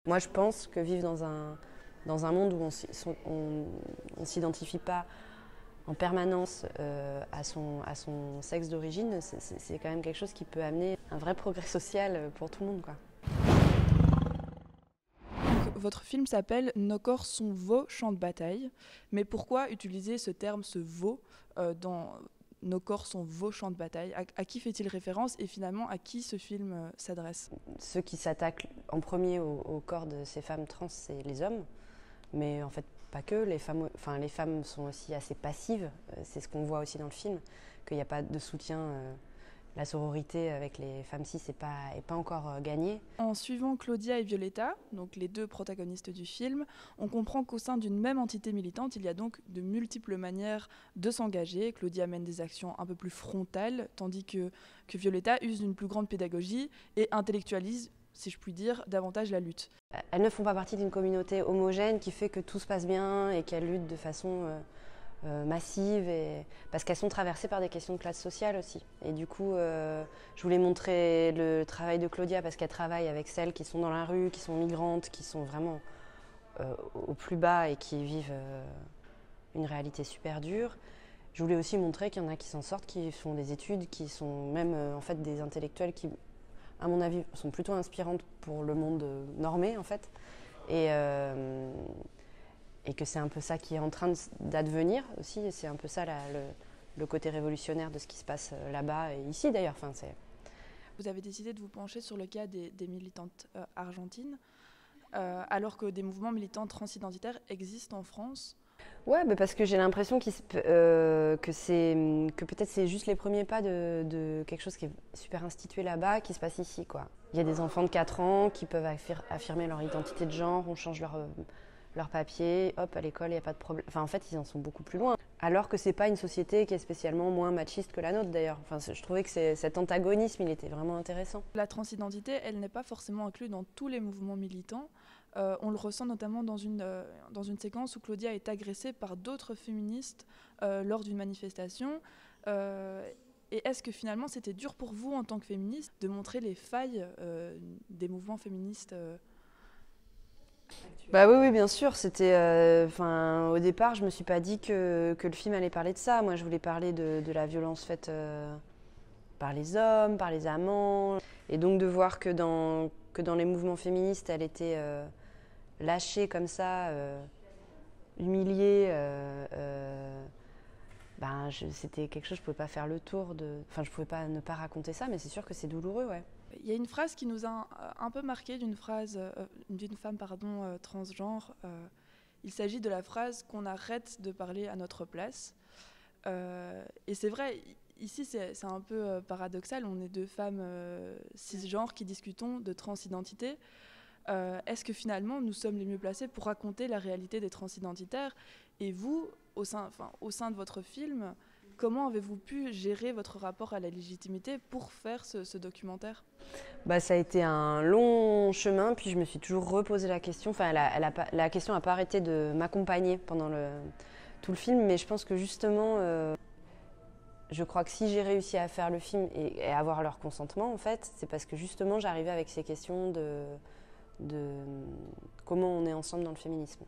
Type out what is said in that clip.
Moi, je pense que vivre dans un monde où on s'identifie pas en permanence à son sexe d'origine, c'est quand même quelque chose qui peut amener un vrai progrès social pour tout le monde, quoi. Votre film s'appelle Nos corps sont vos champs de bataille, mais pourquoi utiliser ce terme, ce veau, dans Nos corps sont vos champs de bataille? À qui fait-il référence et finalement à qui ce film s'adresse? Ceux qui s'attaquent en premier au corps de ces femmes trans, c'est les hommes, mais en fait pas que, les femmes sont aussi assez passives, c'est ce qu'on voit aussi dans le film, qu'il n'y a pas de soutien. La sororité avec les femmes cis est pas encore gagnée. En suivant Claudia et Violetta, donc les deux protagonistes du film, on comprend qu'au sein d'une même entité militante, il y a donc de multiples manières de s'engager. Claudia mène des actions un peu plus frontales, tandis que Violetta use d'une plus grande pédagogie et intellectualise, si je puis dire, davantage la lutte. Elles ne font pas partie d'une communauté homogène qui fait que tout se passe bien et qu'elles luttent de façon massive, parce qu'elles sont traversées par des questions de classe sociale aussi. Et du coup, je voulais montrer le travail de Claudia parce qu'elle travaille avec celles qui sont dans la rue, qui sont migrantes, qui sont vraiment au plus bas et qui vivent une réalité super dure. Je voulais aussi montrer qu'il y en a qui s'en sortent, qui font des études, qui sont même en fait des intellectuels qui, à mon avis, sont plutôt inspirantes pour le monde normé en fait. Et, et que c'est un peu ça qui est en train d'advenir aussi, et c'est un peu ça le côté révolutionnaire de ce qui se passe là-bas et ici d'ailleurs. Enfin, Vous avez décidé de vous pencher sur le cas des militantes argentines, alors que des mouvements militants transidentitaires existent en France. Ouais, bah parce que j'ai l'impression que peut-être c'est juste les premiers pas de quelque chose qui est super institué là-bas, qui se passe ici, quoi. Il y a des enfants de 4 ans qui peuvent affirmer leur identité de genre, on change leur papier, hop, à l'école, il n'y a pas de problème. Enfin, en fait, ils en sont beaucoup plus loin. Alors que c'est pas une société qui est spécialement moins machiste que la nôtre, d'ailleurs. Enfin, je trouvais que cet antagonisme, il était vraiment intéressant. La transidentité, elle n'est pas forcément inclue dans tous les mouvements militants. On le ressent notamment dans une séquence où Claudia est agressée par d'autres féministes lors d'une manifestation. Et est-ce que finalement c'était dur pour vous en tant que féministe de montrer les failles des mouvements féministes Bah oui, oui, bien sûr. Au départ, je me suis pas dit que le film allait parler de ça. Moi, je voulais parler de la violence faite par les hommes, par les amants. Et donc de voir que dans les mouvements féministes, elle était lâchée comme ça, humiliée. C'était quelque chose, je pouvais pas faire le tour de. Enfin, je pouvais pas ne pas raconter ça, mais c'est sûr que c'est douloureux, ouais. Il y a une phrase qui nous a un peu marqué d'une femme transgenre. Il s'agit de la phrase qu'on arrête de parler à notre place. Et c'est vrai, ici c'est un peu paradoxal. On est deux femmes cisgenres qui discutons de transidentité. Est-ce que finalement nous sommes les mieux placés pour raconter la réalité des transidentitaires? Et vous, au sein de votre film, comment avez-vous pu gérer votre rapport à la légitimité pour faire ce documentaire? Bah, ça a été un long chemin, puis je me suis toujours reposé la question. Enfin, la question n'a pas arrêté de m'accompagner pendant tout le film, mais je pense que justement, je crois que si j'ai réussi à faire le film et avoir leur consentement, en fait, c'est parce que justement j'arrivais avec ces questions de comment on est ensemble dans le féminisme.